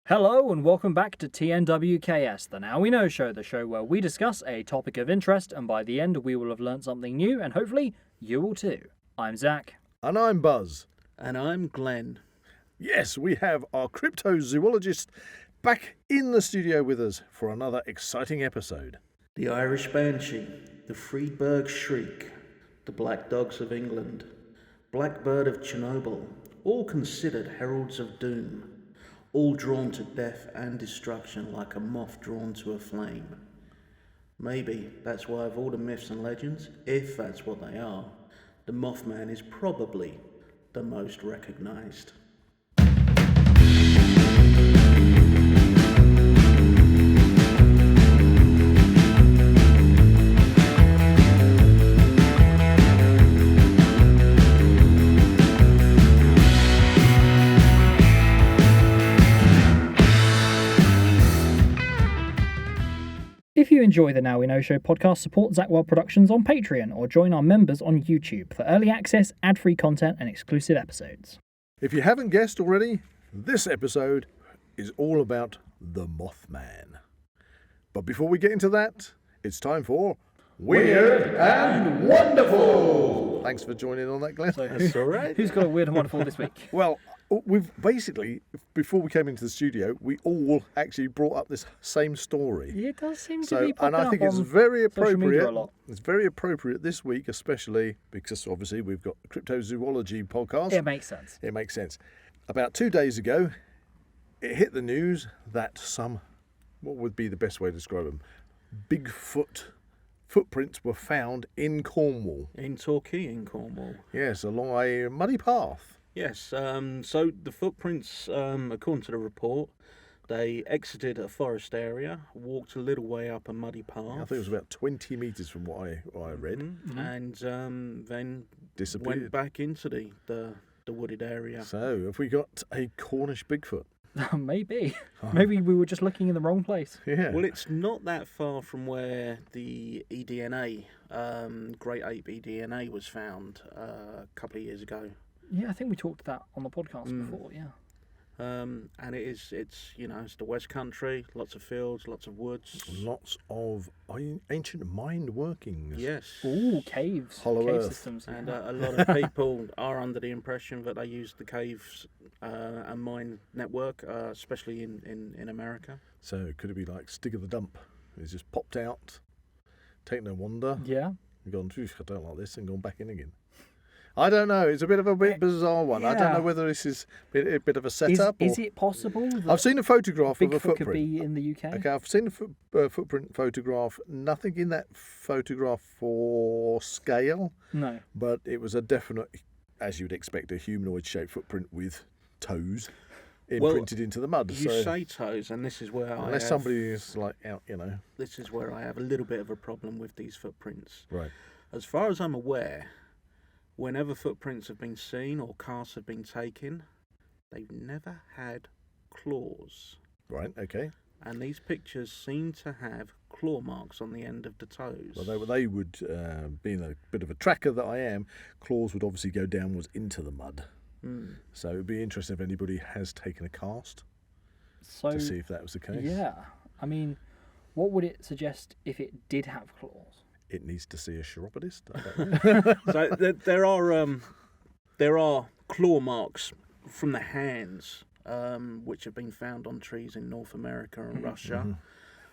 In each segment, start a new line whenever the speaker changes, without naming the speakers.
Hello and welcome back to TNWKS, the Now We Know show, the show where we discuss a topic of interest and by the end we will have learnt something new and hopefully you will too. I'm Zak.
And I'm Buzz.
And I'm Glenn.
Yes, we have our cryptozoologist back in the studio with us for another exciting episode.
The Irish Banshee, the Freeburg Shriek, the Black Dogs of England, Blackbird of Chernobyl, all considered heralds of doom. All drawn to death and destruction like a moth drawn to a flame. Maybe that's why of all the myths and legends, if that's what they are, the Mothman is probably the most recognised.
If you enjoy the Now We Know show podcast, support Zak Wylde Productions on Patreon or join our members on YouTube for early access, ad-free content and exclusive episodes.
If you haven't guessed already, this episode is all about the Mothman. But before we get into that, it's time for Weird and Wonderful! Thanks for joining on that, Glenn.
So
That's all right.
Who's got a weird and wonderful this week?
Well, we've basically, before we came into the studio, we all actually brought up this same story.
It does seem to be popping
and I think
up
it's
on
very
social media
appropriate.
a lot.
It's very appropriate this week, especially because obviously we've got a cryptozoology podcast.
It makes sense.
It makes sense. About 2 days ago, it hit the news that what would be the best way to describe them? Bigfoot footprints were found in Cornwall.
In Torquay, in Cornwall.
Yes, along a muddy path.
Yes, so the footprints, according to the report, they exited a forest area, walked a little way up a muddy path.
I think it was about 20 metres from what I read.
Mm-hmm. And then
Disappeared.
went back into the wooded area.
So, have we got a Cornish Bigfoot?
Maybe. Maybe we were just looking in the wrong place.
Yeah.
Well, it's not that far from where the eDNA, Great Ape eDNA, was found a couple of years ago.
Yeah, I think we talked that on the podcast before, yeah.
And it's the West Country, lots of fields, lots of woods.
Lots of ancient mine workings.
Yes.
Ooh, caves.
Hollow
cave
earth.
systems.
And
yeah.
a lot of people are under the impression that they use the caves and mine network, especially in America.
So, could it be like Stig of the Dump? It's just popped out, taken a wander,
Yeah.
and gone, "Phew, I don't like this," and gone back in again. I don't know. It's a bit of a bizarre one. I don't
Yeah.
know whether this is a bit of a setup.
Is
or...
it possible that
I've seen a photograph of a
Bigfoot
footprint.
could be in the UK?
Okay, I've seen a footprint photograph. Nothing in that photograph for scale,
No.
but it was a definite, as you'd expect, a humanoid-shaped footprint with toes imprinted into the mud.
You
so
say toes, and this is where
unless somebody is like out,
this is where I have a little bit of a problem with these footprints.
right.
As far as I'm aware, whenever footprints have been seen or casts have been taken, they've never had claws.
Right, okay.
And these pictures seem to have claw marks on the end of the toes.
Well, they would, being a bit of a tracker that I am, claws would obviously go downwards into the mud. So it would be interesting if anybody has taken a cast
So,
to see if that was the case.
yeah. I mean, what would it suggest if it did have claws?
It needs to see a chiropodist. I don't know.
So there are claw marks from the hands, which have been found on trees in North America and Russia.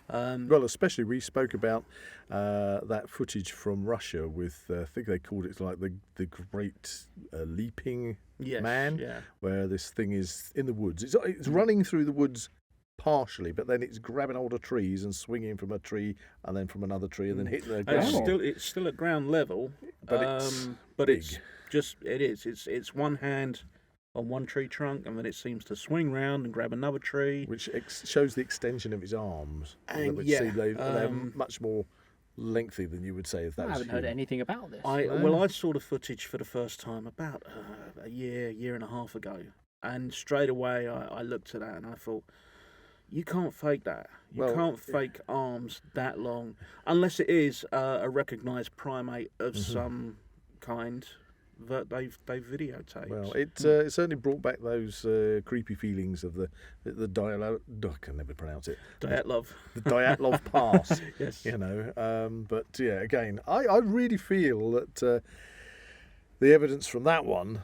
Well, especially we spoke about that footage from Russia with, I think they called it like the Great Leaping Man,
yeah.
where this thing is in the woods. It's running through the woods partially, but then it's grabbing hold of trees and swinging from a tree and then from another tree and then hitting the
And
ground.
it's still at ground level,
But it's big.
it's one hand on one tree trunk, and then it seems to swing round and grab another tree.
Which shows the extension of his arms.
And
which
yeah,
seem they're much more lengthy than you would say if that
I
was
haven't heard
human.
anything about this.
I saw the footage for the first time about a year and a half ago, and straight away I looked at that and I thought, you can't fake that. You can't fake arms that long, unless it is a recognised primate of some kind that they've videotaped.
Well, it certainly brought back those creepy feelings of the Dyatlov. I can never pronounce it.
Dyatlov.
The Dyatlov Pass.
Yes.
You know, but yeah, again, I really feel that the evidence from that one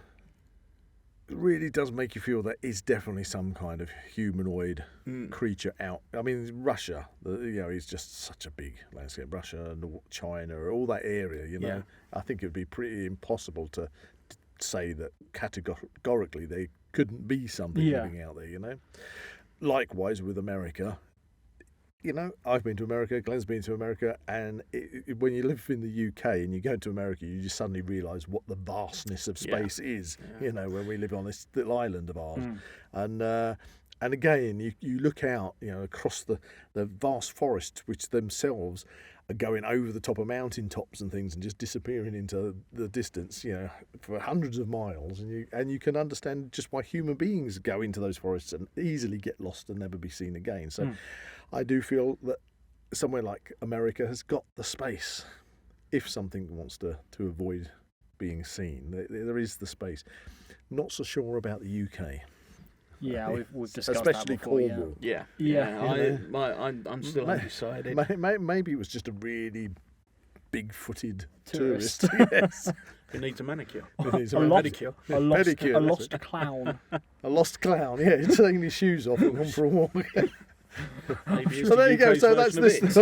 really does make you feel there is definitely some kind of humanoid creature out. I mean, Russia, is just such a big landscape. Russia, China, all that area,
Yeah.
I think it would be pretty impossible to say that categorically they couldn't be something living out there, Likewise with America. I've been to America, Glenn's been to America, and when you live in the UK and you go to America, you just suddenly realise what the vastness of space is, when we live on this little island of ours. And again, you look out, across the vast forests, which themselves are going over the top of mountain tops and things and just disappearing into the distance, for hundreds of miles. And you can understand just why human beings go into those forests and easily get lost and never be seen again. So I do feel that somewhere like America has got the space. If something wants to avoid being seen, there is the space. Not so sure about the UK.
Yeah, we've discussed
especially
that before.
Cornwall.
Yeah.
I'm still undecided.
Maybe it was just a really big-footed tourist. Yes.
Who needs a manicure?
Who needs a
pedicure.
A lost clown.
A lost clown. Yeah, he's taking his shoes off and gone for a walk.
Maybe
So there you go.
UK's
So
version of it.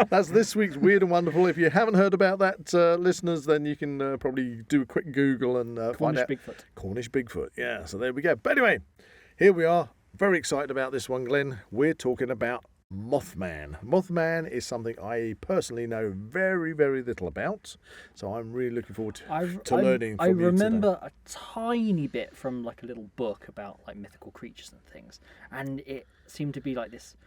that's this week's Weird and Wonderful. If you haven't heard about that, listeners, then you can probably do a quick Google and find out.
Bigfoot.
Cornish Bigfoot. Yeah. So there we go. But anyway, here we are. Very excited about this one, Glenn. We're talking about Mothman. Mothman is something I personally know very, very little about. So I'm really looking forward to learning from you today.
I remember a tiny bit from like a little book about like mythical creatures and things, and it seemed to be like this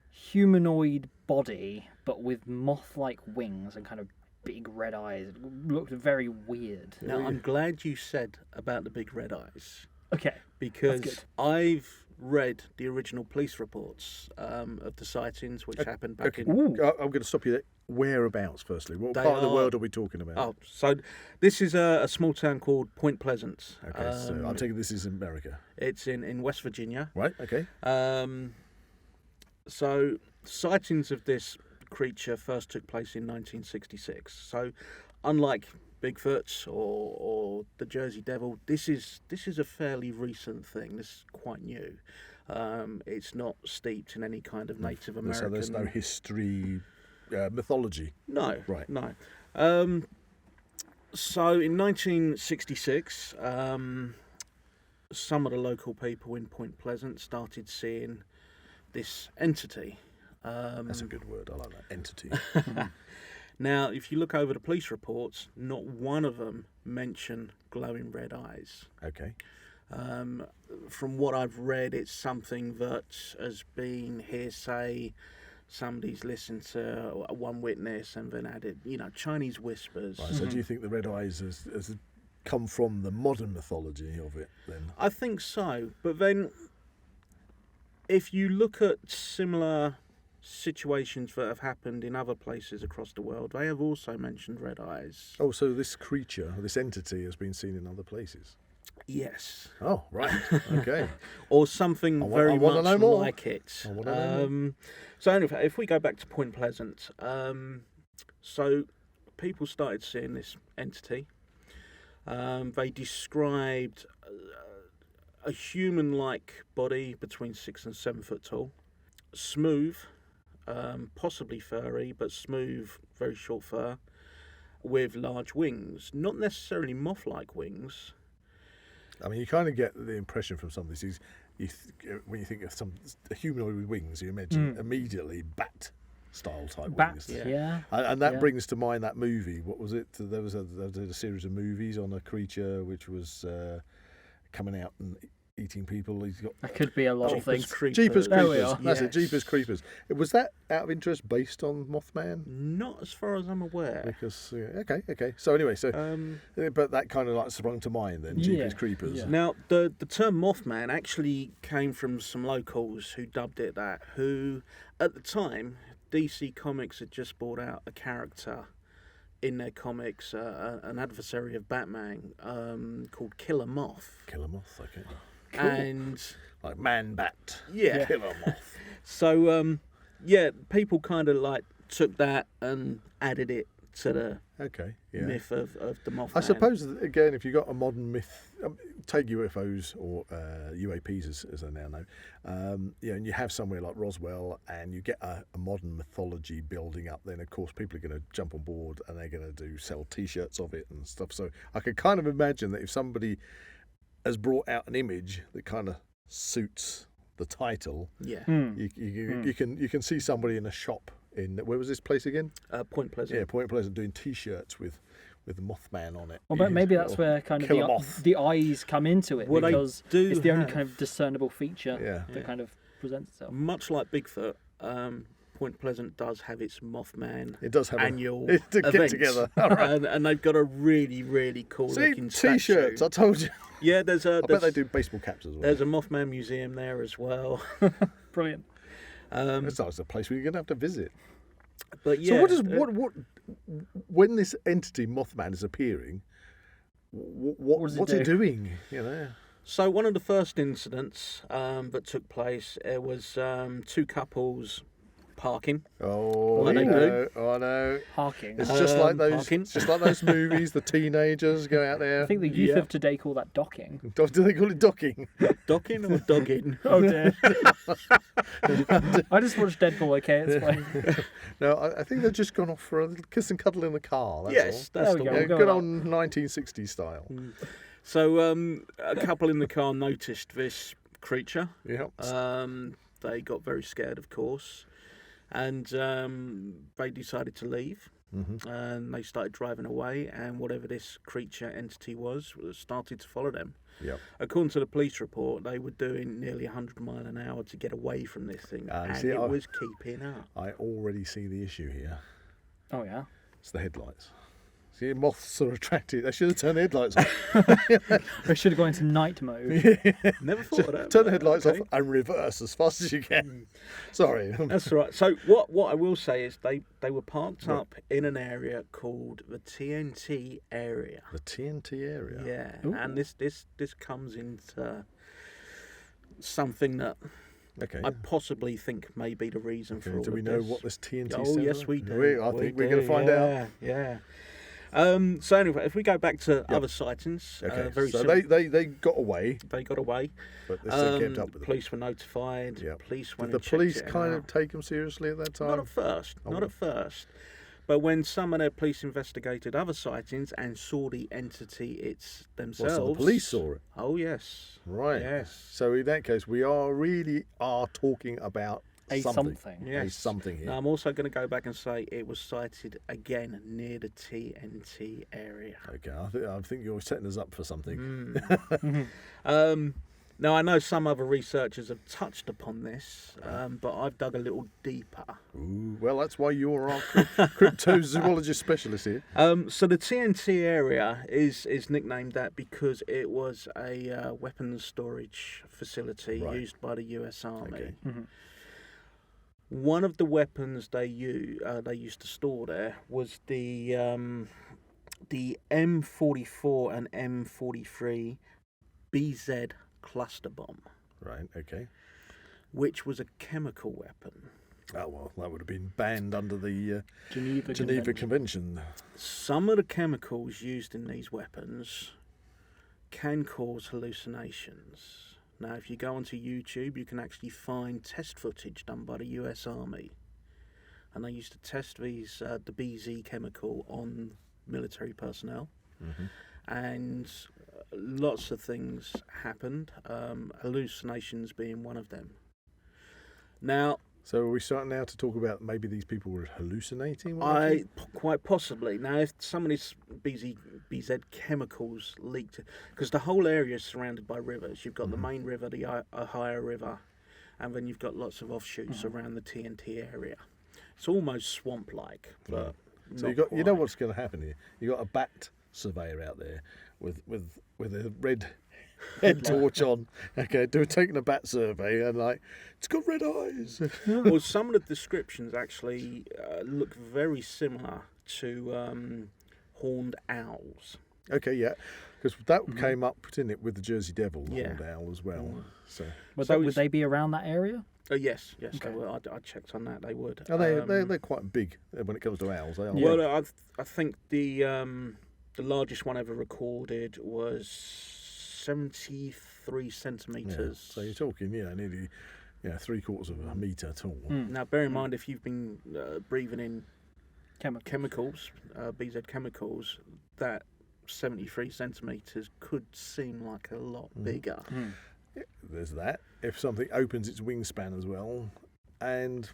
humanoid body, but with moth-like wings and kind of big red eyes. It looked very weird.
Now, I'm glad you said about the big red eyes.
Okay.
Because I've read the original police reports of the sightings which happened back in...
I'm going to stop you there. Whereabouts, firstly? What part of the world are we talking about?
Oh, so this is a small town called Point Pleasant.
Okay, so I'm taking this is America.
It's in West Virginia.
Right, okay.
So sightings of this creature first took place in 1966. So unlike Bigfoot or the Jersey Devil, this is a fairly recent thing. This is quite new. It's not steeped in any kind of Native American...
So there's no history, mythology?
No.
Right.
No. So in 1966, some of the local people in Point Pleasant started seeing this entity.
That's a good word. I like that. Entity.
Now, if you look over the police reports, not one of them mention glowing red eyes.
Okay.
From what I've read, it's something that has been hearsay. Somebody's listened to one witness and then added, Chinese whispers.
Right, so do you think the red eyes has come from the modern mythology of it then?
I think so. But then, if you look at similar situations that have happened in other places across the world, they have also mentioned red eyes.
Oh, so this creature, this entity has been seen in other places?
Yes.
Oh, right. Okay.
Or something very much like it.
I want to know more.
So anyway, if we go back to Point Pleasant, so people started seeing this entity. They described a human-like body between 6 and 7 foot tall, smooth, possibly furry, but smooth, very short fur, with large wings. Not necessarily moth-like wings.
I mean, you kind of get the impression from some of this. When you think of a humanoid with wings, you imagine immediately bat-style type wings.
Yeah.
And that brings to mind that movie. What was it? There was a series of movies on a creature which was coming out and eating people.
That could be a lot of things.
Jeepers
There we
Creepers.
are.
That's
Yes.
it. Jeepers Creepers. Was that out of interest based on Mothman?
Not as far as I'm aware.
Because okay. So anyway, but that kind of like sprung to mind then. Jeepers Creepers.
Yeah.
Now, the term Mothman actually came from some locals who dubbed it that, who, at the time, DC Comics had just brought out a character in their comics an adversary of Batman called Killer Moth.
Killer Moth, okay.
Cool.
And
Like Man-Bat.
yeah,
Killer Moth.
so people kind of like took that and added it to the
Okay, yeah.
myth of the Mothman.
I suppose, again, if you've got a modern myth, take UFOs or UAPs as they're now known, and you have somewhere like Roswell and you get a modern mythology building up, then of course people are going to jump on board and they're going to sell T-shirts of it and stuff. So I could kind of imagine that if somebody has brought out an image that kind of suits the title,
yeah,
you can see somebody in a shop in, where was this place again?
Point Pleasant.
Yeah, Point Pleasant, doing T-shirts with the Mothman on it.
Well, but maybe that's where kind of
Killer Moth.
the eyes come into it,
Well, they
because
do
it's the only
have-
kind of discernible feature
Yeah.
that kind of presents itself.
Much like Bigfoot, Point Pleasant does have its Mothman
It does have
annual
to get
events.
together. All right.
and they've got a really, really cool
See,
looking
T-shirts.
statue.
I told you.
Yeah, there's a
I bet they do baseball caps as well.
there's a Mothman museum there as well.
Brilliant.
It's a place where you're going to have to visit.
But yeah,
So what when this entity Mothman is appearing,
does it
what's it
do?
doing? You know.
So one of the first incidents that took place, it was two couples parking.
Oh,
What
I
they
know. Oh, I know.
Harking.
It's just like those.
parking.
It's just like those movies. The teenagers go out there.
I think the youth
Yeah.
of today call that docking.
Do they call it docking?
Docking or dogging?
Oh dear. I just watched Deadpool. Okay, it's fine.
No, I think they've just gone off for a little kiss and cuddle in the car. That's
Yes,
all.
that's
There we
the
go.
one.
Yeah,
We'll
good
with
on 1960s style.
So a couple in the car noticed this creature.
Yeah.
They got very scared, of course, and they decided to leave. And they started driving away, and whatever this creature entity was started to follow them.
Yeah.
According to the police report, they were doing nearly 100 miles an hour to get away from this thing, and
see,
it was keeping up.
I already see the issue here.
Oh yeah.
It's the headlights. See, moths are attracted. They should have turned the headlights off.
I should have gone into night mode.
Never thought of that.
Turn the headlights
Okay.
off and reverse as fast as you can. Sorry.
That's right. So what I will say is they were parked up in an area called the TNT area.
The TNT area.
Yeah, and this comes into something that
Okay.
I possibly think may be the reason for all
Do we
of
know
this.
what this TNT
Oh,
stands
yes,
for?
we do.
I think we're going to find out.
Yeah. So anyway, if we go back to other sightings,
Okay.
very
So
simple.
they got away,
They got away.
but they still kept up with them.
Police were notified.
Yeah.
Police
Did
went
the
and checked
police
it
kind
out.
of take them seriously at that time?
Not at first. Not at first. But when some of their police investigated other sightings and saw the entity themselves.
So the police saw it.
Oh yes.
Right.
Yes.
So in that case, we really are talking about
A
something.
something.
A
Yes.
something here.
Now, I'm also going to go back and say it was sighted again near the TNT area.
Okay. I think you're setting us up for something.
Now, I know some other researchers have touched upon this, but I've dug a little deeper.
Ooh, well, that's why you're our cryptozoologist specialist here.
So the TNT area is nicknamed that because it was a weapons storage facility
Right.
used by the U.S. Army.
Okay.
One of the weapons they used to store there was the M44 and M43 BZ cluster bomb,
Right. Okay.
which was a chemical weapon.
Oh well, that would have been banned under the
Geneva
Geneva
Convention.
Convention.
Some of the chemicals used in these weapons can cause hallucinations. Now, if you go onto YouTube, you can actually find test footage done by the US Army. And they used to test these, the BZ chemical on military personnel. And lots of things happened, hallucinations being one of them. Now,
So are we starting now to talk about maybe these people were hallucinating? What they did?
quite possibly. Now, if some of these BZ chemicals leaked, because the whole area is surrounded by rivers. You've got the main river, the Ohio River, and then you've got lots of offshoots around the TNT area. It's almost swamp-like. But
So
not
you know
quite.
what's going to happen here. You got a bat surveyor out there with a red head torch on. Okay, taking a bat survey and like it's got red eyes.
Well, some of the descriptions actually look very similar to horned owls.
Okay, yeah, because that came up, didn't it, with the Jersey Devil, the
Yeah.
horned owl as well. So,
Would they be around that area?
Yes,
Okay.
they were. I checked on that. They would.
they're quite big when it comes to owls. They are.
Well, I think the largest one ever recorded was 73 centimeters.
So you're talking, nearly 3/4 of a metre tall.
Now, bear in mind, if you've been breathing in
Chemicals.
BZ chemicals, that 73 centimeters could seem like a lot bigger.
There's that. If something opens its wingspan as well, and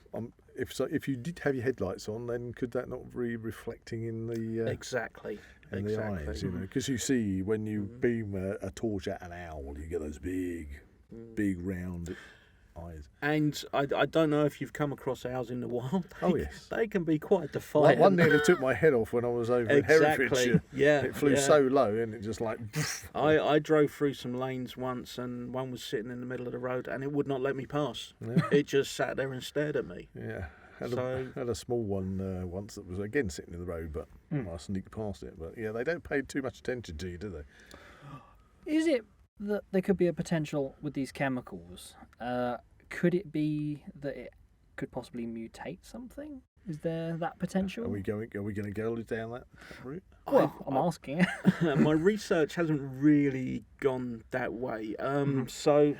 if you did have your headlights on, then could that not be reflecting in the
Exactly.
the eyes? Because you see when you beam a torch at an owl, you get those big round eyes.
And I don't know if you've come across owls in the wild.
Oh, yes.
They can be quite
Well,
defiant.
one nearly took my head off when I was over in Herefordshire.
Yeah,
It flew so low and it just like...
I drove through some lanes once and one was sitting in the middle of the road and it would not let me pass. It just sat there and stared at me.
Yeah. Had a small one once that was again sitting in the road, but I sneaked past it. But yeah, they don't pay too much attention to you, do they?
Is it that there could be a potential with these chemicals? Could it be that it could possibly mutate something? Is there that potential?
Are we going to go down that route?
Well, I'm asking.
My research hasn't really gone that way. So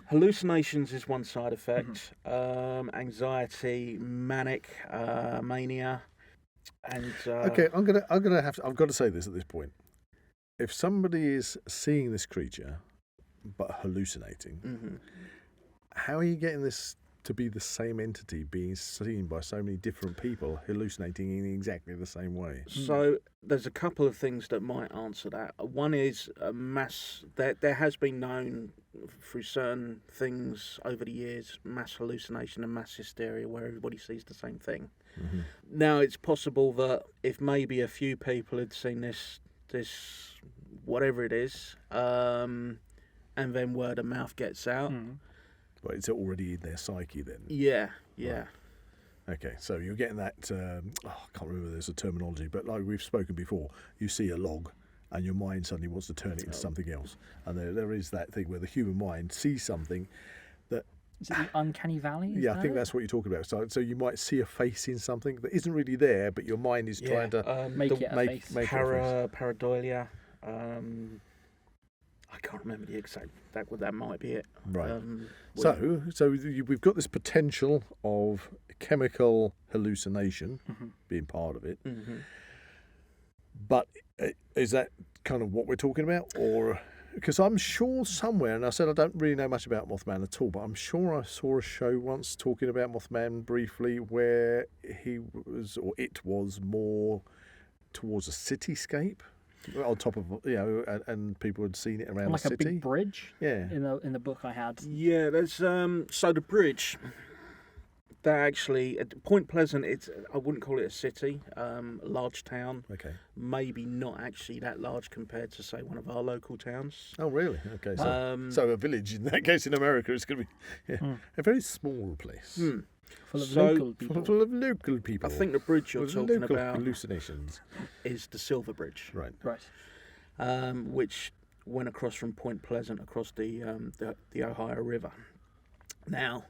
hallucinations is one side effect. Anxiety, manic, mania, and
Okay, I've got to say this at this point. If somebody is seeing this creature but hallucinating, how are you getting this to be the same entity being seen by so many different people hallucinating in exactly the same way?
So there's a couple of things that might answer that. One is mass. There has been known through certain things over the years, mass hallucination and mass hysteria, where everybody sees the same thing. Now it's possible that if maybe a few people had seen this whatever it is, and then word of mouth gets out.
But it's already in their psyche then.
Yeah.
Right. Okay, so you're getting that, I can't remember there's a terminology, but like we've spoken before, you see a log and your mind suddenly wants to turn it into something else. And there is that thing where the human mind sees something that...
Is it the uncanny valley?
I think that's what you're talking about. So you might see a face in something that isn't really there, but your mind is trying to
make it a face.
Make it a face.
Pareidolia. I can't remember the exact. That might be it.
Right. So we've got this potential of chemical hallucination being part of it. But is that kind of what we're talking about, or because I'm sure somewhere, and I said I don't really know much about Mothman at all, but I'm sure I saw a show once talking about Mothman briefly, where it was more towards a cityscape. On top of and people had seen it around
like
the city.
A big bridge.
Yeah.
In the book I had.
Yeah, there's so the bridge. That actually at Point Pleasant, I wouldn't call it a city, large town.
Okay.
Maybe not actually that large compared to say one of our local towns.
Oh really? Okay. So a village in that case in America is going to be a very small place.
Full of local people.
Full of local people.
I think the bridge you're talking about
hallucinations
is the Silver Bridge.
Right.
Which went across from Point Pleasant across the Ohio River. Now,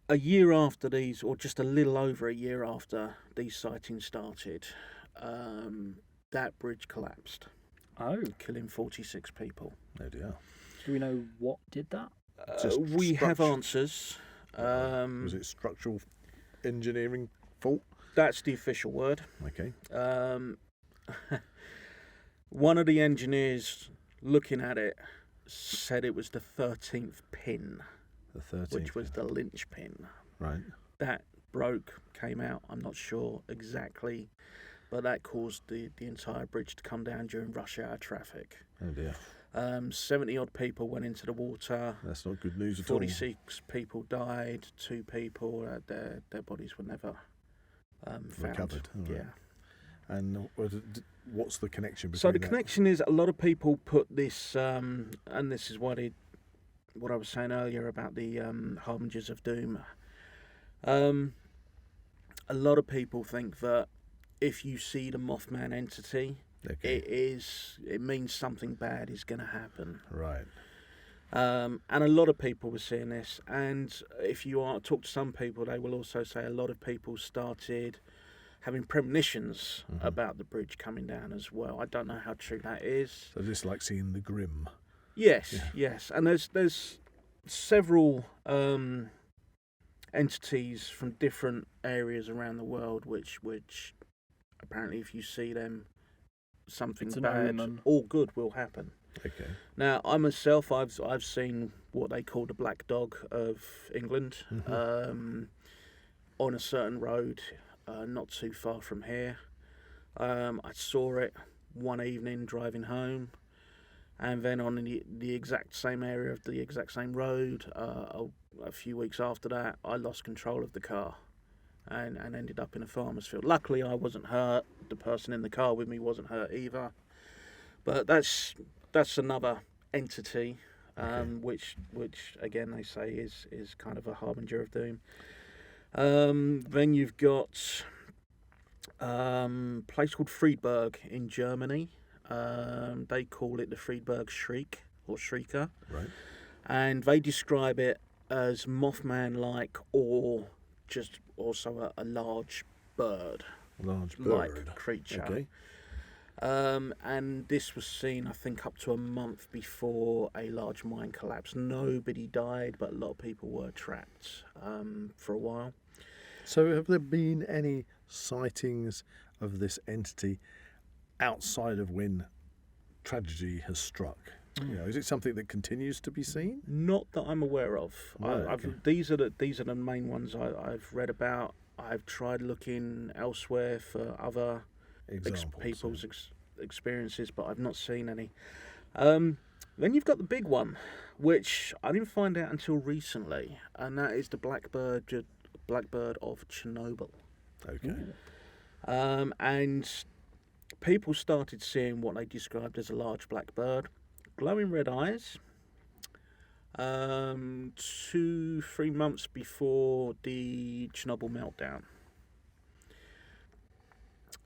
a year after these, or just a little over a year after these sightings started, that bridge collapsed.
Oh.
Killing 46 people.
Oh dear.
Do we know what did that?
We have answers.
Was it structural engineering fault?
That's the official word.
Okay.
One of the engineers looking at it said it was the 13th pin.
The 13th.
Which was the linchpin.
Right.
That broke, came out, I'm not sure exactly, but that caused the entire bridge to come down during rush hour traffic.
Oh dear.
70 odd people went into the water.
That's not good news at all.
46 people died. 2 people, their bodies were never found.
Recovered. Right.
Yeah.
And what's the connection between
So the connection is a lot of people put this, and this is what I was saying earlier about the harbingers of doom. A a lot of people think that if you see the Mothman entity,
Okay.
it means something bad is going to happen.
Right.
And a lot of people were seeing this. And if you talk to some people, they will also say a lot of people started having premonitions about the bridge coming down as well. I don't know how true that is.
So just like seeing the Grim.
Yes, yes. And there's several entities from different areas around the world which apparently if you see them, something
It's an
bad
omen.
or good will happen.
Okay.
Now, I myself, I've seen what they call the Black Dog of England on a certain road, not too far from here. I saw it one evening driving home, and then on the exact same area of the exact same road, a few weeks after that, I lost control of the car and ended up in a farmer's field. Luckily, I wasn't hurt. The person in the car with me wasn't hurt either. But that's another entity, which again they say is kind of a harbinger of doom. Then you've got a place called Friedberg in Germany. They call it the Friedberg Shriek or Shrieker,
Right.
and they describe it as Mothman-like or just also a large bird.
Large
Like
bird.
creature.
Okay.
And this was seen, I think, up to a month before a large mine collapse. Nobody died, but a lot of people were trapped for a while.
So have there been any sightings of this entity outside of when tragedy has struck? You know, is it something that continues to be seen?
Not that I'm aware of.
Right, okay.
These are the main ones I've read about. I've tried looking elsewhere for other
Examples.
people's experiences, but I've not seen any. Then you've got the big one, which I didn't find out until recently, and that is the blackbird of Chernobyl.
Okay.
And people started seeing what they described as a large black bird, glowing red eyes. 2-3 months before the Chernobyl meltdown,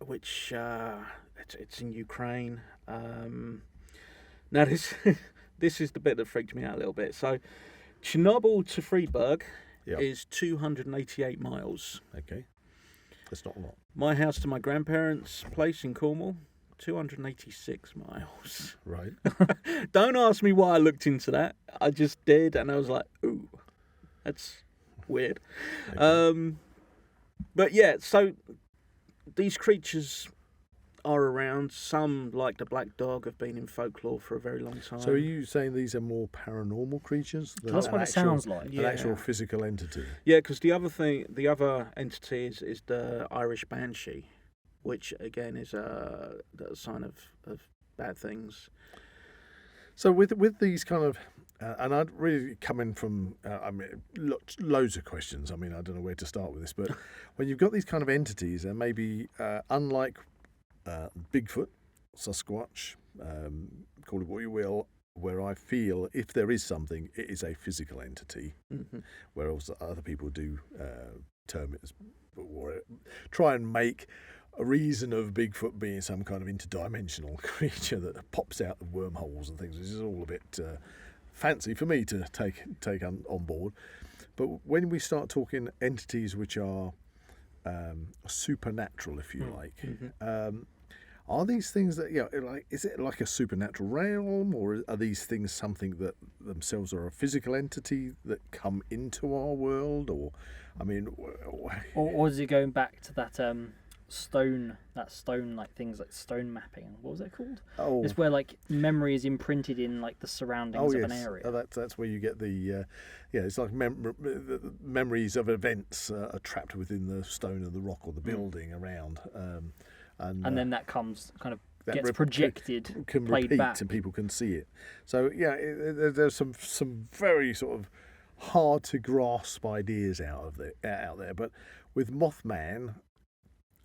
which it's in Ukraine. Now this is the bit that freaked me out a little bit. So Chernobyl to Friedberg
Yep.
is 288 miles.
Okay. That's not a lot.
My house to my grandparents' place in Cornwall, 286 miles.
Right.
Don't ask me why I looked into that. I just did, and I was like, ooh, that's weird.
Okay.
But yeah, so these creatures are around. Some, like the black dog, have been in folklore for a very long time.
So are you saying these are more paranormal creatures than
That's
an
what it
actual,
sounds like.
an
Yeah.
actual physical entity?
Yeah, because the other entity is the Irish banshee, which again is a sign of bad things.
So with these kind of, and I'd really come in from, loads of questions. I mean, I don't know where to start with this, but when you've got these kind of entities, and maybe unlike Bigfoot, Sasquatch, call it what you will, where I feel if there is something, it is a physical entity, whereas other people do term it as, or try and make a reason of Bigfoot being some kind of interdimensional creature that pops out of wormholes and things. This is all a bit fancy for me to take on board. But when we start talking entities which are supernatural, if you like, are these things that, like, is it like a supernatural realm, or are these things something that themselves are a physical entity that come into our world, or, I mean,
Or is it going back to that stone like things like stone mapping? What was it called?
oh,
It's where like memory is imprinted in like the surroundings of an area.
That's where you get the it's like the memories of events are trapped within the stone of the rock or the building around,
and then that comes kind of
that
gets projected,
can
played
repeat,
back.
and people can see it. So there's some very sort of hard to grasp ideas out there. But with Mothman,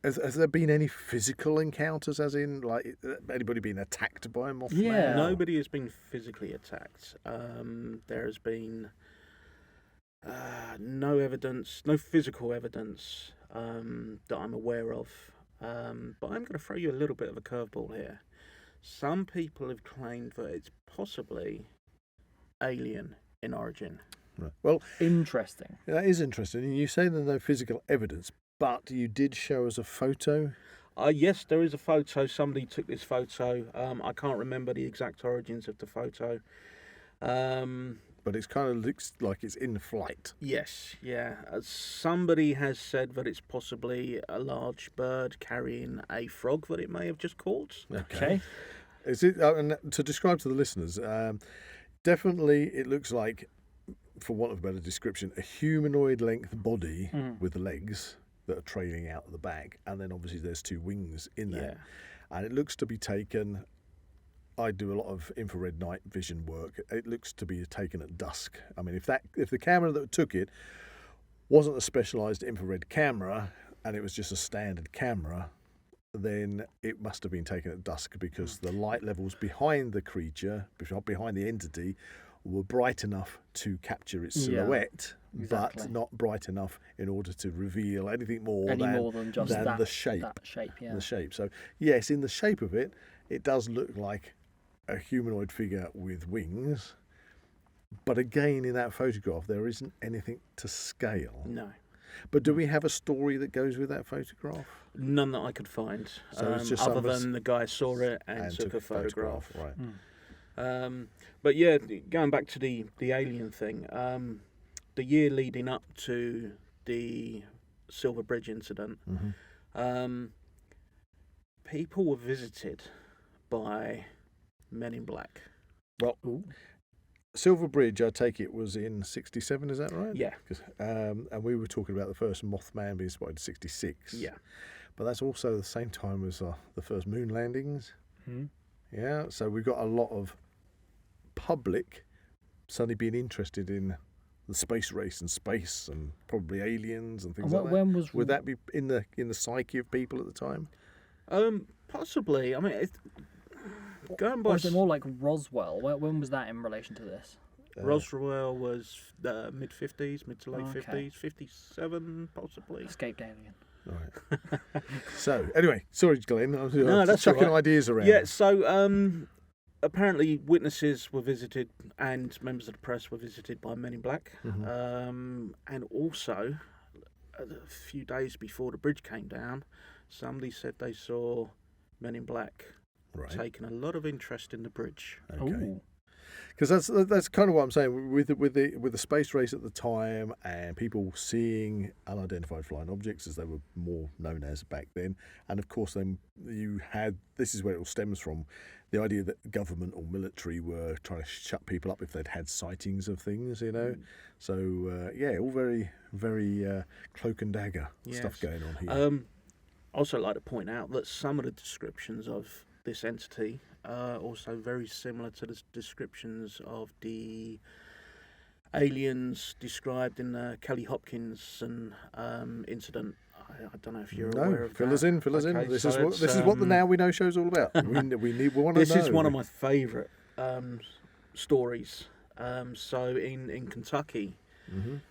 has there been any physical encounters, as in like anybody been attacked by a Mothman?
Yeah.
Nobody has been physically attacked. There has been No evidence, no physical evidence that I'm aware of. But I'm going to throw you a little bit of a curveball here. Some people have claimed that it's possibly alien in origin.
Right. Well,
Interesting.
that is interesting. You say there's no physical evidence, but you did show us a photo.
Yes, there is a photo. Somebody took this photo. I can't remember the exact origins of the photo.
But it kind of looks like it's in flight.
Yes, yeah. Somebody has said that it's possibly a large bird carrying a frog that it may have just caught.
Okay.
Is it? And to describe to the listeners, definitely it looks like, for want of a better description, a humanoid-length body with legs that are trailing out of the back, and then obviously there's two wings in there.
Yeah.
And it looks to be taken. I do a lot of infrared night vision work. It looks to be taken at dusk. I mean, if the camera that took it wasn't a specialised infrared camera and it was just a standard camera, then it must have been taken at dusk, because the light levels behind the creature, behind the entity, were bright enough to capture its silhouette,
exactly.
but not bright enough in order to reveal anything more
than just that,
the shape.
That shape, yeah.
The shape. So yes, in the shape of it, it does look like a humanoid figure with wings, but again, in that photograph, there isn't anything to scale.
No.
But do we have a story that goes with that photograph?
None that I could find.
So it's just
other than the guy saw it and took a photograph.
Right.
But yeah, going back to the alien thing, the year leading up to the Silver Bridge incident, people were visited by men in black.
Well, Silver Bridge, I take it, was in 67, is that right?
Yeah.
And we were talking about the first Mothman being spotted in 66.
Yeah.
But that's also the same time as the first moon landings.
Mm.
Yeah, so we've got a lot of public suddenly being interested in the space race and space and probably aliens and things like that.
When
would that be in the psyche of people at the time?
Possibly. I mean, going by.
Or is it more like Roswell? When was that in relation to this?
Roswell was mid to late 50s, 57 possibly.
Escaped alien.
Right. So anyway, sorry, Glenn. I was
that's
chucking
all right.
ideas around.
Yeah. So apparently, witnesses were visited and members of the press were visited by men in black, and also a few days before the bridge came down, somebody said they saw men in black taking a lot of interest in the bridge.
Okay. Because that's kind of what I'm saying with the space race at the time and people seeing unidentified flying objects, as they were more known as back then, and of course then you had, this is where it all stems from, the idea that government or military were trying to shut people up if they'd had sightings of things, you know. So all very very cloak and dagger stuff going on here.
I also like to point out that some of the descriptions of this entity are also very similar to the descriptions of the aliens described in the Kelly Hopkinson incident. I don't know if you're aware of that.
Fill us in. This is what the Now We Know show's all about. we want to know.
This is one of my favourite stories. So in Kentucky,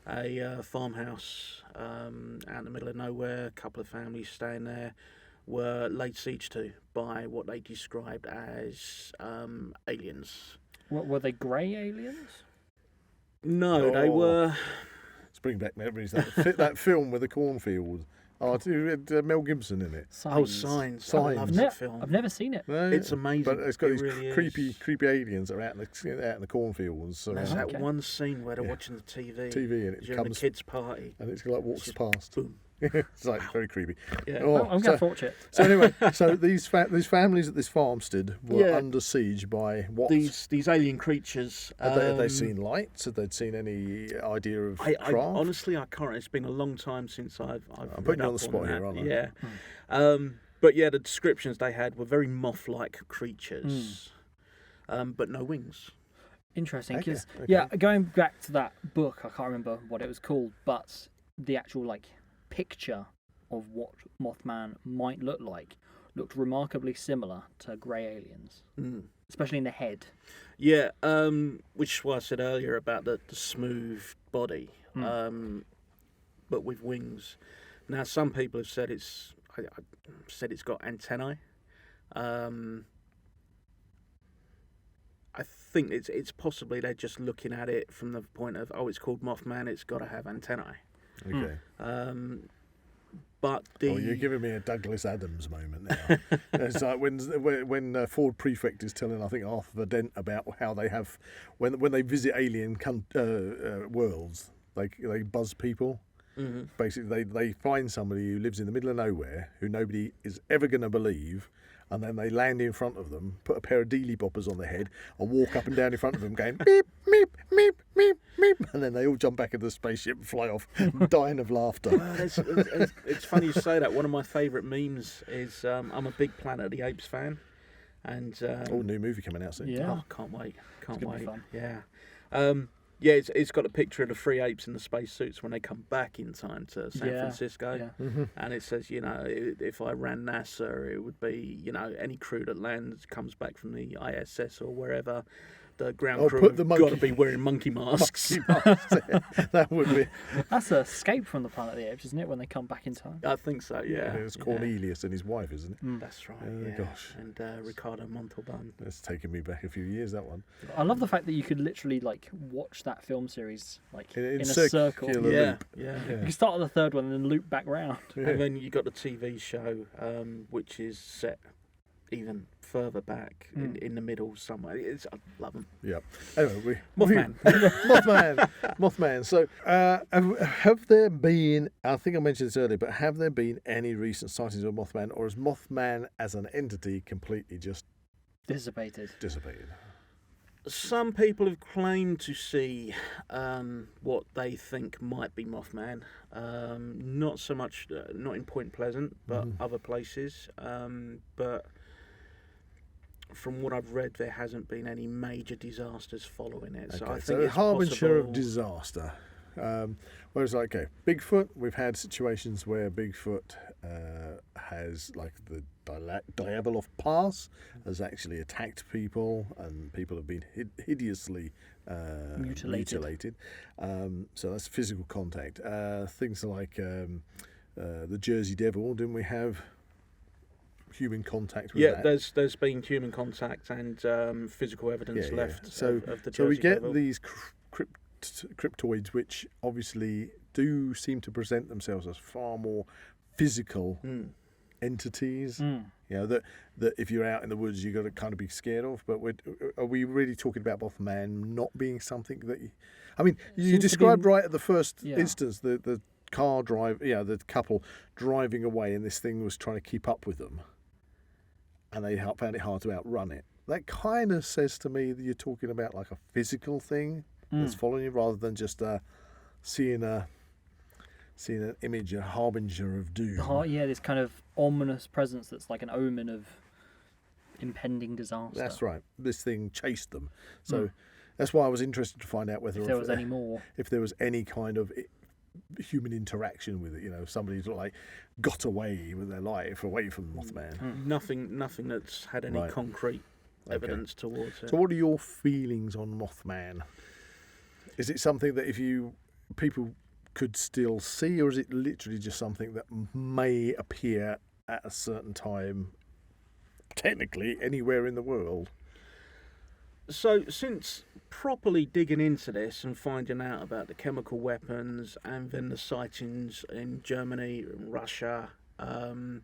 a farmhouse out in the middle of nowhere, a couple of families staying there, were laid siege to by what they described as aliens.
What, were they grey aliens?
No, they were.
Let's bring back memories. That film with the cornfield. Oh, it had Mel Gibson in it.
Signs. I love that film.
I've never seen it.
No,
it's amazing.
But it's got these
really
creepy aliens that are out in the cornfields.
There's that one scene where they're watching the TV
and it
during
comes
the kids' party,
and it's like walks past.
Boom.
It's like very creepy.
Yeah.
I'm going to watch it.
So anyway, so these families at this farmstead were under siege by what?
These alien creatures.
Had they seen lights? Had they seen any idea of craft?
Honestly, I can't. It's been a long time since I've
I'm putting you on the spot here, aren't I?
Yeah. But yeah, the descriptions they had were very moth-like creatures, but no wings.
Interesting,
Okay,
because going back to that book, I can't remember what it was called, but the actual picture of what Mothman might look like looked remarkably similar to grey aliens, especially in the head.
Yeah, which is why I said earlier about the smooth body, but with wings. Now, some people have said I said it's got antennae. I think it's possibly they're just looking at it from the point of, it's called Mothman, it's got to have antennae.
Okay.
But the...
Oh, you're giving me a Douglas Adams moment now. It's like when Ford Prefect is telling, I think, Arthur Dent about how they have, when they visit alien worlds, they buzz people. Mm-hmm. Basically, they find somebody who lives in the middle of nowhere, who nobody is ever going to believe, and then they land in front of them, put a pair of dealy boppers on their head, and walk up and down in front of them going, meep, meep, meep, meep, meep, and then they all jump back into the spaceship and fly off, dying of laughter.
It's funny you say that. One of my favourite memes is, I'm a big Planet of the Apes fan, and...
new movie coming out soon.
Yeah.
Oh, can't wait. Can't wait.
Be fun.
Yeah. Yeah, it's got a picture of the three apes in the spacesuits when they come back in time to San Francisco.
Yeah.
Mm-hmm.
And it says, if I ran NASA, it would be, any crew that lands, comes back from the ISS or wherever, the ground crew have got to be wearing monkey masks.
That would be...
That's an escape from the Planet of the Apes, isn't it, when they come back in time?
I think so, yeah.
It's Cornelius and his wife, isn't it?
That's right,
Gosh.
And Ricardo Montalban.
That's taken me back a few years, that one.
I love the fact that you could literally, watch that film series, in a
circular
circle.
loop.
Yeah.
You can start at the third one and then loop back round.
Yeah.
And then you got the TV show, which is set even further back in the middle somewhere. I love them.
Yeah. Anyway,
Mothman.
Mothman. So, have there been, I think I mentioned this earlier, but have there been any recent sightings of Mothman, or is Mothman as an entity completely just
Dissipated.
Some people have claimed to see what they think might be Mothman. Not so much, not in Point Pleasant, but other places. But from what I've read, there hasn't been any major disasters following it. So I think it's
harbinger of
possible...
disaster. Whereas, Bigfoot, we've had situations where Bigfoot has, the Diabolov Pass has actually attacked people, and people have been hideously mutilated. So that's physical contact. Things like the Jersey Devil, didn't we have human contact with that?
Yeah, there's been human contact and physical evidence left of the Jersey
So we get
Devil.
these cryptoids, which obviously do seem to present themselves as far more physical entities. That if you're out in the woods, you've got to kind of be scared of. But are we really talking about Mothman not being something that you described right at the first instance, the car drive, the couple driving away, and this thing was trying to keep up with them, and they found it hard to outrun it. That kind of says to me that you're talking about a physical thing that's following you, rather than just seeing an image, a harbinger of doom.
This kind of ominous presence that's like an omen of impending disaster.
That's right. This thing chased them. So that's why I was interested to find out whether
if there was any more.
If there was any kind of human interaction with it, somebody got away with their life away from Mothman.
Nothing that's had any concrete evidence towards it.
So what are your feelings on Mothman? Is it something that people could still see, or is it literally just something that may appear at a certain time, technically anywhere in the world?
So, since properly digging into this and finding out about the chemical weapons and then the sightings in Germany and Russia, I'm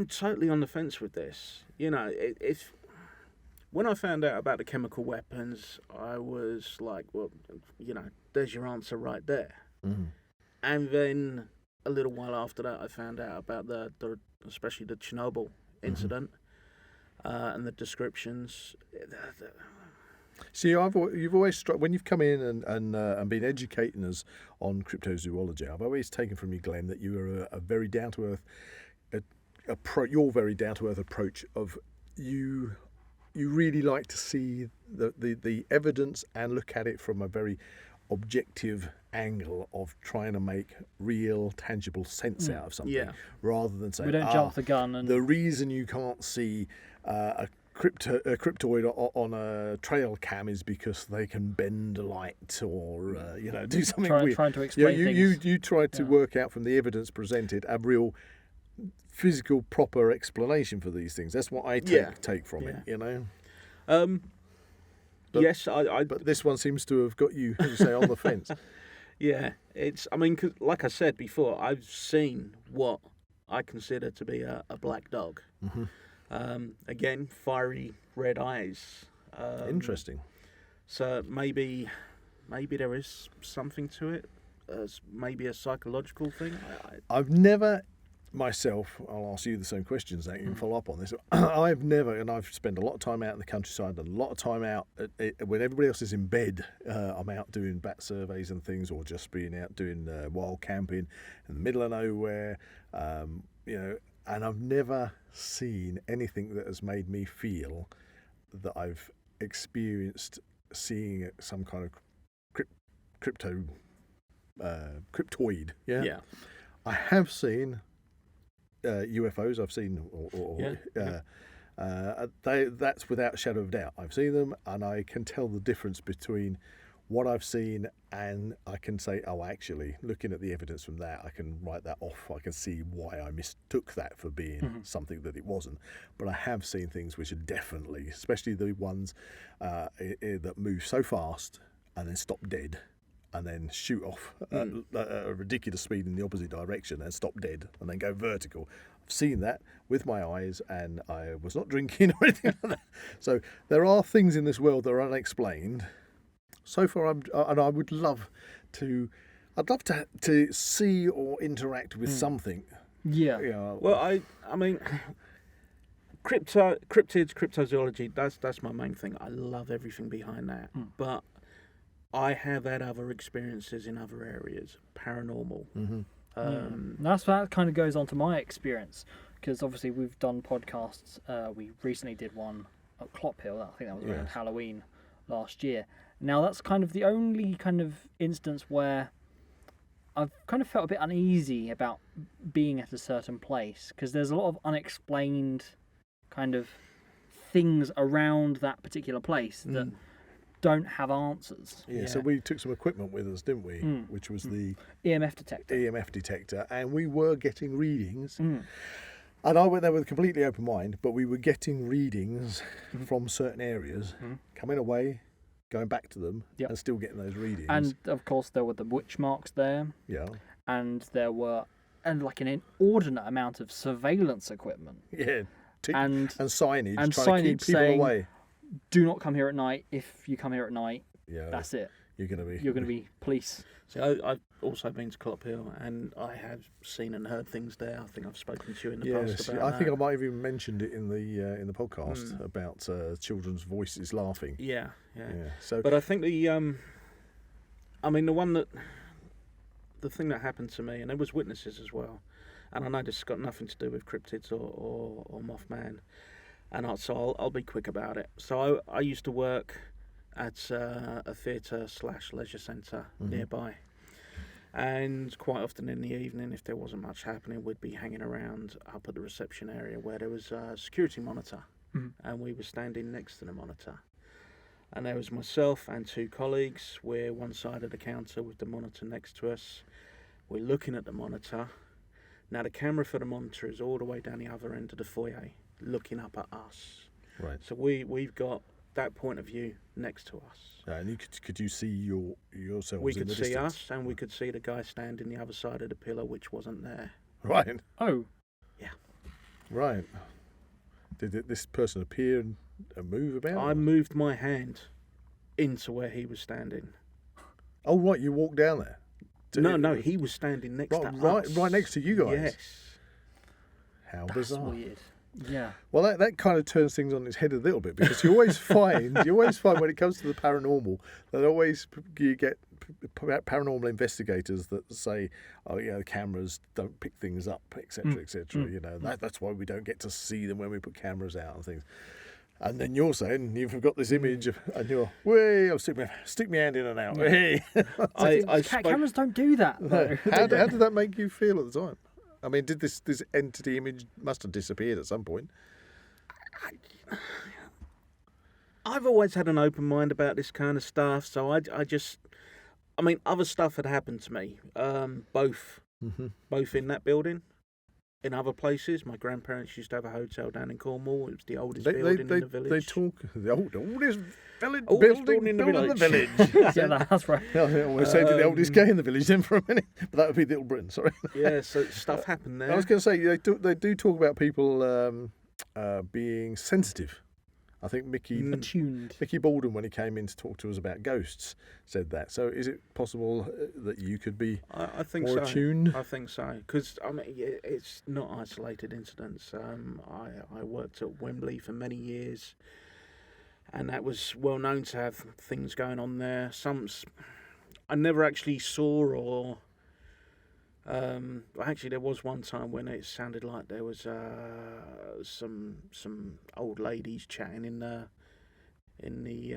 totally on the fence with this. When I found out about the chemical weapons, I was like, well, there's your answer right there. And then a little while after that, I found out about the especially the Chernobyl incident and the descriptions.
See, you've always when you've come in and been educating us on cryptozoology, I've always taken from you, Glenn, that you are a very down to earth, your very down to earth approach of you. You really like to see the evidence and look at it from a very objective angle of trying to make real, tangible sense out of something, rather than saying,
we don't jump the gun. And
the reason you can't see a cryptoid on a trail cam is because they can bend light or do something weird.
Trying to explain things.
You tried to work out from the evidence presented a real physical proper explanation for these things. That's what I take from it. But,
yes,
but this one seems to have got you, as you say, on the fence.
Yeah, it's. I mean, 'cause like I said before, I've seen what I consider to be a black dog.
Mm-hmm.
Again, fiery red eyes.
Interesting.
So maybe there is something to it. Maybe a psychological thing.
I've never myself, I'll ask you the same questions, Zak, you can follow up on this. I've never, and I've spent a lot of time out in the countryside, and a lot of time out when everybody else is in bed. I'm out doing bat surveys and things, or just being out doing wild camping in the middle of nowhere, and I've never seen anything that has made me feel that I've experienced seeing some kind of cryptoid. Yeah. I have seen UFOs. I've seen, that's without a shadow of doubt. I've seen them, and I can tell the difference between what I've seen, and I can say, oh, actually, looking at the evidence from that, I can write that off. I can see why I mistook that for being something that it wasn't. But I have seen things which are definitely, especially the ones that move so fast and then stop dead, and then shoot off at a ridiculous speed in the opposite direction and stop dead and then go vertical. I've seen that with my eyes, and I was not drinking or anything like that. So there are things in this world that are unexplained. So far, I would love to see or interact with something.
Yeah.
Well, I mean, cryptids, cryptozoology, that's my main thing. I love everything behind that. But I have had other experiences in other areas, paranormal.
That kind of goes on to my experience, because obviously we've done podcasts. We recently did one at Clop Hill. I think that was around Halloween last year. Now that's kind of the only kind of instance where I've kind of felt a bit uneasy about being at a certain place, because there's a lot of unexplained kind of things around that particular place that don't have answers.
Yeah, so we took some equipment with us, didn't we? Which was the
EMF detector. And
we were getting readings. And I went there with a completely open mind, but we were getting readings from certain areas, coming away, going back to them, and still getting those readings.
And of course there were the witch marks there.
Yeah.
And there were like an inordinate amount of surveillance equipment.
Yeah.
And
signage,
and
trying to keep people
saying,
away.
Do not come here at night. If you come here at night, that's it.
You're going to be
police.
So I've also been to Clop Hill, and I have seen and heard things there. I think I've spoken to you in the past about
I think I might have even mentioned it in the podcast about children's voices laughing.
Yeah.
So,
but I think the thing that happened to me, and there was witnesses as well, and I know this has got nothing to do with cryptids or Mothman, and so I'll be quick about it. So I used to work at a theatre/leisure centre nearby, and quite often in the evening, if there wasn't much happening, we'd be hanging around up at the reception area where there was a security monitor, and we were standing next to the monitor. And there was myself and two colleagues. We're one side of the counter with the monitor next to us. We're looking at the monitor. Now the camera for the monitor is all the way down the other end of the foyer, looking up at us.
Right.
So we've got that point of view next to us.
And you could you see yourselves?
We
in
could
the
see
distance?
us, and we could see the guy standing the other side of the pillar, which wasn't there.
Right.
Oh.
Yeah.
Right. Did this person appear and move about?
I moved my hand into where he was standing.
Oh, right. You walked down there.
No, he was standing next to us.
Right next to you guys.
Yes.
How
That's
bizarre.
weird. Yeah.
Well, that kind of turns things on its head a little bit, because you always find when it comes to the paranormal that you get paranormal investigators that say, oh yeah, the cameras don't pick things up, etc., etc. That's why we don't get to see them when we put cameras out and things. And then you're saying you've got this image of, and you're, way, I'll stick my hand in and out. Hey.
Cameras don't do that, though.
How did that make you feel at the time? I mean, did this entity image must have disappeared at some point?
I've always had an open mind about this kind of stuff, so I mean, other stuff had happened to me, both in that building, in other places. My grandparents used to have a hotel down in Cornwall. It was the oldest building in the village.
They talk the oldest
building in the village.
Yeah, that's right.
We'll say the oldest gay in the village then for a minute, but that would be Little Britain. Sorry.
Yeah, so stuff happened there.
I was going to say they do talk about people being sensitive. I think
Attuned.
Mickey Baldwin, when he came in to talk to us about ghosts, said that. So is it possible that you could be
I think
more
so.
attuned?
I think so, because I mean, it's not isolated incidents. I worked at Wembley for many years, and that was well known to have things going on there. Some I never actually saw, or actually there was one time when it sounded like there was some old ladies chatting in the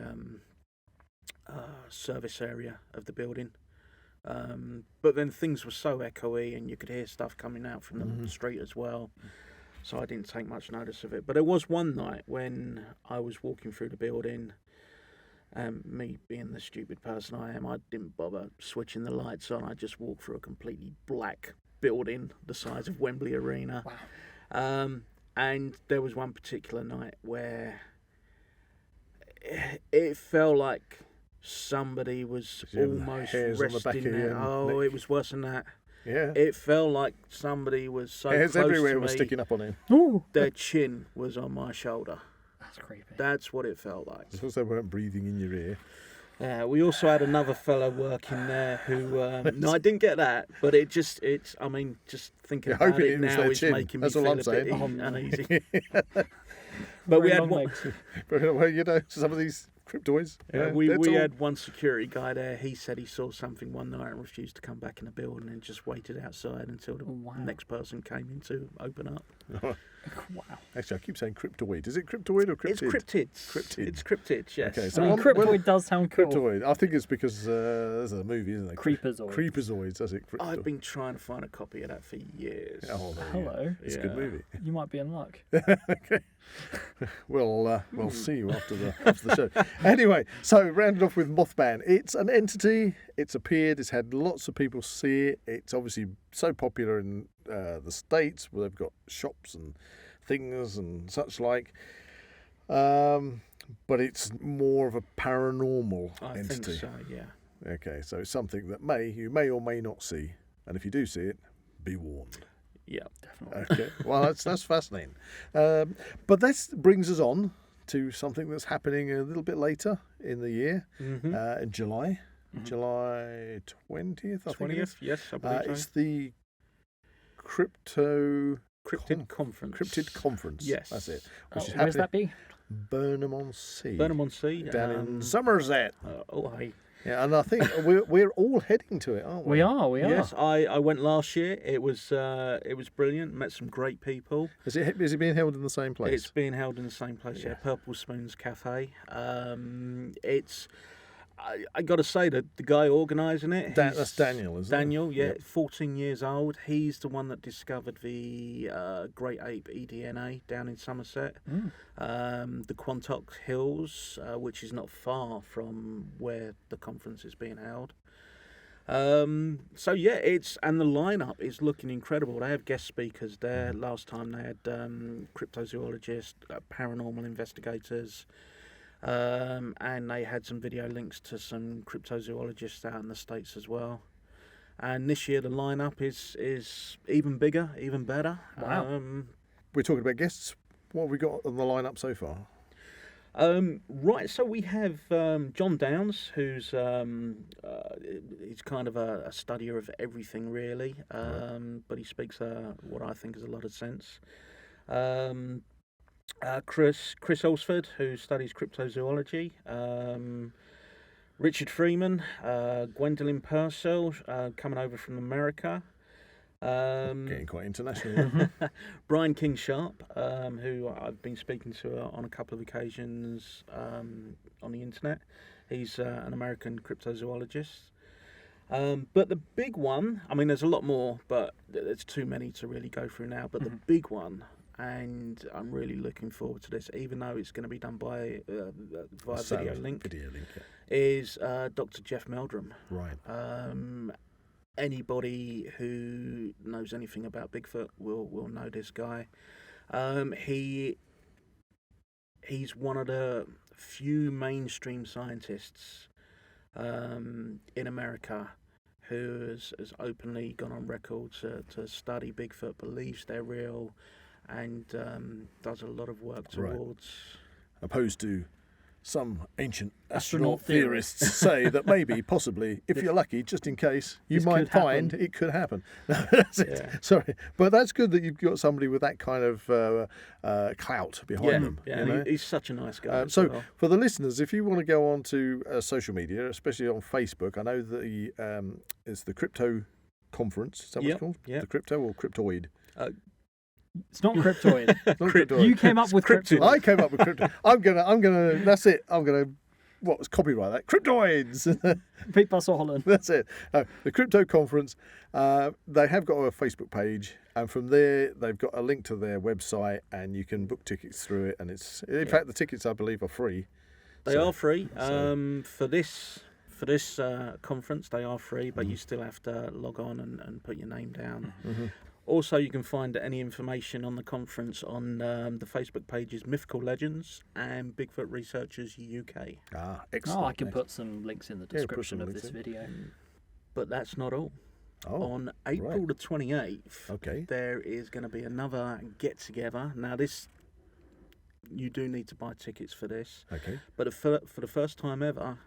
service area of the building. But then things were so echoey, and you could hear stuff coming out from the street as well. So I didn't take much notice of it. But there was one night when I was walking through the building, and me being the stupid person I am, I didn't bother switching the lights on. I just walked through a completely black building the size of Wembley Arena.
Wow.
And there was one particular night where it felt like somebody was almost resting there. Oh, it was worse than that.
Yeah.
It felt like somebody was so
Hairs
close
everywhere
to
was
me,
sticking up on him.
Ooh.
their chin was on my shoulder.
That's creepy.
That's what it felt like.
Because they weren't breathing in your ear.
We also had another fella working there who, no, I didn't get that, but just thinking about
hoping
it
it was
now
their
is
chin.
making
That's
me
all
feel
I'm
a bit
saying.
uneasy. But we
Very
had
long
one,
legs.
But well, you know, some of these cryptoids.
we
that's all-
had one security guy there. He said he saw something one night and refused to come back in the building and just waited outside until the
Wow.
next person came in to open up.
Wow.
Actually, I keep saying cryptoid. Is it cryptoid or cryptid?
It's cryptids.
Cryptid.
It's cryptids, yes.
Okay,
I
so
mean,
one-
cryptoid does sound cool.
Cryptoid. I think it's because there's a movie, isn't there?
Creeperzoids.
Creeperzoids, that's it. Cryptoid.
I've been trying to find a copy of that for years.
Oh, there you go.
Hello.
It's a good
Yeah.
movie.
You might be in luck.
Okay. We'll see you after the show. Anyway, so rounded off with Mothman. It's an entity. It's appeared. It's had lots of people see it. It's obviously so popular in the States, where they've got shops and things and such like. But it's more of a paranormal
I
entity.
think so, yeah.
Okay, so it's something that you may or may not see, and if you do see it, be warned.
Yeah.
Definitely.
Okay, well that's fascinating. But this brings us on to something that's happening a little bit later in the year, in July, July 20th. I think it is.
20th, yes, I believe so.
It's the Cryptid
Conference.
Cryptid Conference.
Yes.
That's it.
Oh,
Which is
where's that be?
Burnham-on-Sea.
Burnham-on-Sea.
Down in Somerset.
Hey.
Yeah, and I think we're all heading to it, aren't we?
We are.
Yes, I went last year. It was brilliant. Met some great people.
Is it being held in the same place?
It's being held in the same place, yeah. Purple Spoons Cafe. I got to say that the guy organising it,
that's Daniel, isn't it?
Daniel, yeah,
Yep.
14 years old. He's the one that discovered the great ape eDNA down in Somerset, the Quantock Hills, which is not far from where the conference is being held. So yeah, and the lineup is looking incredible. They have guest speakers there. Last time they had cryptozoologists, paranormal investigators. And they had some video links to some cryptozoologists out in the States as well. And this year the lineup is even bigger, even better.
Wow.
We're talking about guests. What have we got on the lineup so far?
Right, so we have John Downs, who's he's kind of a studier of everything really, but he speaks what I think is a lot of sense. Chris Alsford, who studies cryptozoology, Richard Freeman, Gwendolyn Purcell, coming over from America,
Getting quite international.
Brian King Sharp, who I've been speaking to on a couple of occasions on the internet. He's an American cryptozoologist. But the big one, I mean, there's a lot more, but there's too many to really go through now. But the big one, and I'm really looking forward to this, even though it's going to be done by via video link.
Video link, yeah.
Is Dr. Jeff Meldrum.
Right.
Anybody who knows anything about Bigfoot will know this guy. He's one of the few mainstream scientists in America who has openly gone on record to study Bigfoot, believes they're real, and does a lot of work towards...
Opposed to some ancient
Astronaut
astronaut theorists say that maybe, possibly, if you're lucky, just in case, you
This
might
could happen.
find it could happen. No, that's it.
Yeah.
Sorry. But that's good that you've got somebody with that kind of clout behind them.
Yeah,
you know?
and he's such a nice guy. as
So,
well.
for the listeners, if you want to go on to social media, especially on Facebook, I know that it's the Crypto Conference. Is that what it's called?
Yep.
The Crypto or Cryptoid?
It's not cryptoid.
Not Cryptoid.
You came up with cryptoid.
I came up with crypto. I'm gonna. That's it. I'm gonna. Let's copyright that. Cryptoids.
Pete Buzzsaw Holland.
That's it. The Crypto Conference. They have got a Facebook page, and from there they've got a link to their website, and you can book tickets through it. And it's in fact the tickets I believe are free.
They are free. For this conference, they are free, but
Mm-hmm.
you still have to log on and put your name down.
Mm-hmm.
Also, you can find any information on the conference on the Facebook pages Mythical Legends and Bigfoot Researchers UK.
Ah, excellent.
Oh, I can put some links in the
Yeah, put
description
some
of
links
this
in.
video.
But that's not all.
Oh,
On April the 28th,
okay.
there is going to be another get-together. Now, you do need to buy tickets for this.
Okay.
But for the first time ever,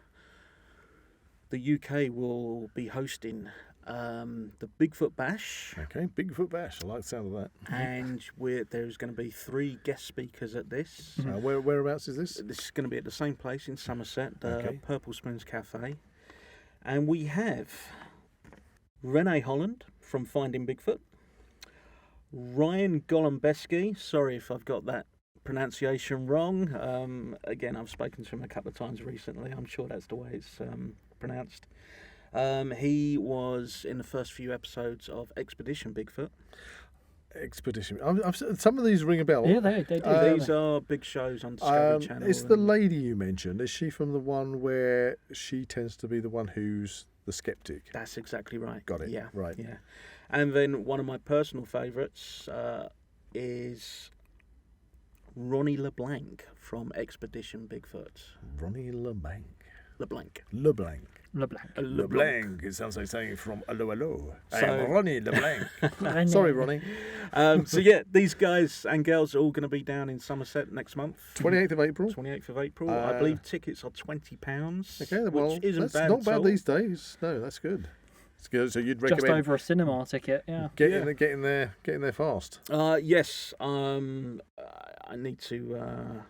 the UK will be hosting the Bigfoot Bash,
Okay. Bigfoot Bash. I like the sound of that.
and there's going to be 3 guest speakers at this.
Whereabouts is this?
This is going to be at the same place in Somerset, the
Okay.
Purple Spoons Cafe. And we have Renee Holland from Finding Bigfoot, Ryan Golombeski, sorry if I've got that pronunciation wrong. Again, I've spoken to him a couple of times recently. I'm sure that's the way it's pronounced. He was in the first few episodes of Expedition Bigfoot.
Expedition. Some of these ring a bell.
Yeah, they do.
These are big shows on Discovery Channel.
It's the
and-
lady you mentioned. Is she from the one where she tends to be the one who's the skeptic?
That's exactly right.
Got it.
Yeah.
Right.
Yeah. And then one of my personal favourites is Ronnie LeBlanc from Expedition Bigfoot.
Ronnie LeBlanc.
LeBlanc.
LeBlanc.
LeBlanc.
LeBlanc. It sounds like saying from Hello Hello. I
So-
am Ronnie LeBlanc. Sorry, Ronnie.
So yeah, these guys and girls are all going to be down in Somerset next month.
28th of April.
28th of April. I believe tickets are £20.
Okay, well,
which isn't
that's
bad
not
at
bad
all.
these days. No, that's good. It's good. So you'd
Just
recommend
over a cinema ticket, yeah.
getting there fast.
Yes. I need to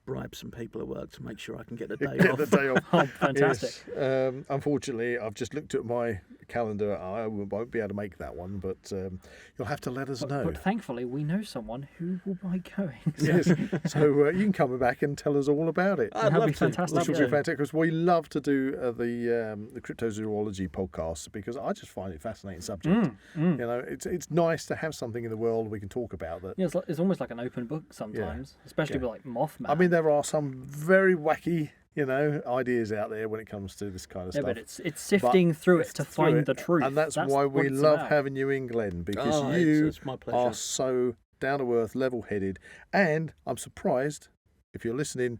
bribe some people at work to make sure I can get the day
Get
off.
the day off.
Oh, fantastic.
Yes. Unfortunately, I've just looked at my calendar. I won't be able to make that one, but you'll have to let us know.
But thankfully, we know someone who will be going.
Yes. So you can come back and tell us all about it.
I'd
That'd
love
be
to.
fantastic.
Which would
Yeah.
be fantastic because we love to do the cryptozoology podcast because I just find it a fascinating subject. You know, it's nice to have something in the world we can talk about that.
Yeah, it's almost like an open book sometimes, especially
Yeah.
with like Mothman.
I mean, there are some very wacky, ideas out there when it comes to this kind of
yeah,
stuff.
but it's sifting through it to
through
find
it,
the truth.
and that's why
what
we
it's
love
about.
having you in, Glenn, because
Oh,
you
it's my pleasure.
are so down to earth, level headed, and I'm surprised if you're listening,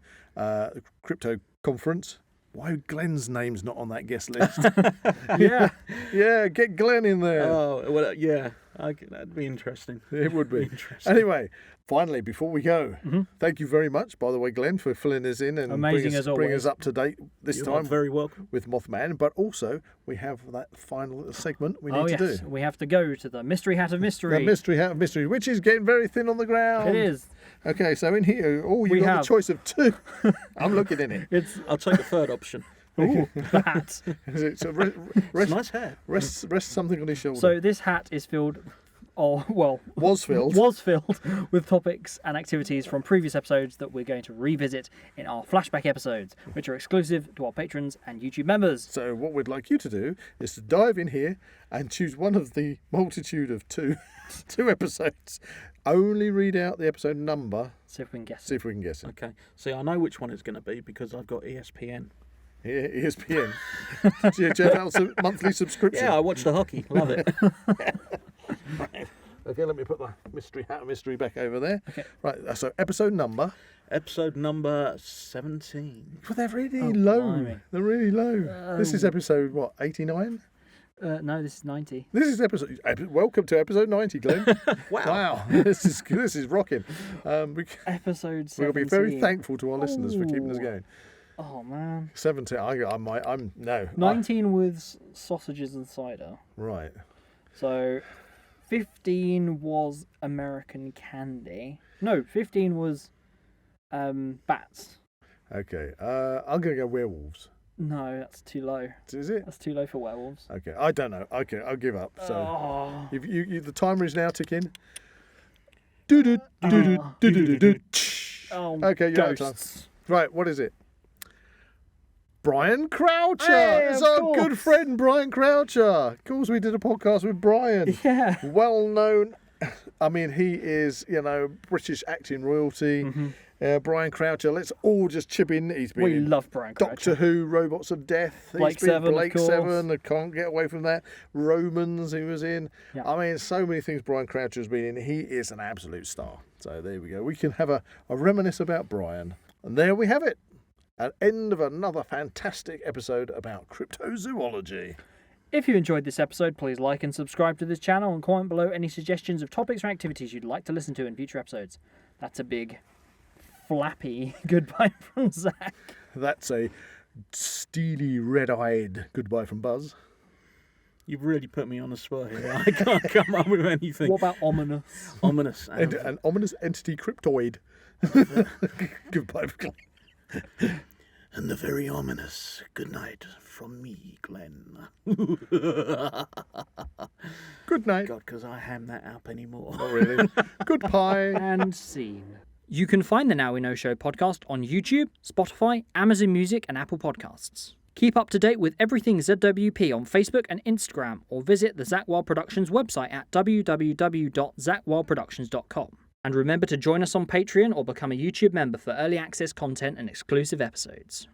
crypto conference. Why Glenn's name's not on that guest list?
Yeah.
Yeah, get Glenn in there.
Oh, well, yeah. That'd be interesting.
It would be.
Interesting.
Anyway, finally, before we go, thank you very much, by the way, Glenn, for filling us in and
Amazing as
bring
always.
us up to date this
You're
time
very welcome.
with Mothman. But also, we have that final little segment we need
Oh
to
yes,
do.
we have to go to the mystery hat of mystery.
The mystery hat of mystery, which is getting very thin on the ground.
It is.
Okay, so in here, you
We
got
have-
the choice of 2. I'm looking in it.
It's
I'll take the third option.
ooh, the hat.
So
It's
rest,
nice hair.
rest something on his shoulder.
So this hat is filled
Was filled.
was filled with topics and activities from previous episodes that we're going to revisit in our flashback episodes, which are exclusive to our patrons and YouTube members.
So what we'd like you to do is to dive in here and choose one of the multitude of two episodes. Only read out the episode number.
See if we can guess
See
it.
if we can guess it.
Okay. See, I know which one it's going to be because I've got ESPN.
ESPN. Do you have a monthly subscription?
Yeah, I watch the hockey. Love it.
Right. Okay, let me put the mystery back over there.
Okay.
Right, so episode number.
Episode number 17.
Well, they're really
Oh,
low.
blimey.
They're really low. This is episode, what, 89?
No, this is 90.
This is welcome to episode 90, Glenn. Wow. This is rocking.
Episode 17.
We'll be very thankful to our listeners for keeping us
Ooh.
going.
Oh, man.
17. No.
19 with sausages and cider.
Right.
So 15 was American candy. No, 15 was bats.
Okay. I'm going to go werewolves.
No, that's too low.
Is it?
That's too low for werewolves.
Okay. I don't know. Okay, I'll give up. So
Oh.
the timer is now ticking. Do-do-do-do-do-do-do-do.
Oh,
Okay, you're out of time.
ghosts.
Right, what is it? Brian Croucher!
Hey,
it's
of
our
course.
good friend Brian Croucher. Of course, we did a podcast with Brian.
Yeah.
Well known. I mean, he is, British acting royalty. Brian Croucher. Let's all just chip in. He's been
We
in
love Brian Croucher.
Doctor Who, Robots of Death.
Blake
He's been
Seven, of
Blake
course.
Seven. I can't get away from that. Romans, he was in.
Yeah.
I mean, so many things Brian Croucher has been in. He is an absolute star. So there we go. We can have a reminisce about Brian. And there we have it. An end of another fantastic episode about cryptozoology.
If you enjoyed this episode, please like and subscribe to this channel and comment below any suggestions of topics or activities you'd like to listen to in future episodes. That's a big, flappy goodbye from Zach.
That's a steely, red-eyed goodbye from Buzz.
You've really put me on the spot here. I can't come up with anything.
What about ominous?
Ominous.
And an ominous entity cryptoid. Goodbye, Glenn.
And the very ominous good night from me, Glenn.
Good night.
God, because I ham that up anymore.
Not really. Goodbye.
And scene. You can find the Now We Know Show podcast on YouTube, Spotify, Amazon Music, and Apple Podcasts. Keep up to date with everything ZWP on Facebook and Instagram, or visit the Zak Wylde Productions website at www.zakwyldeproductions.com. And remember to join us on Patreon or become a YouTube member for early access content and exclusive episodes.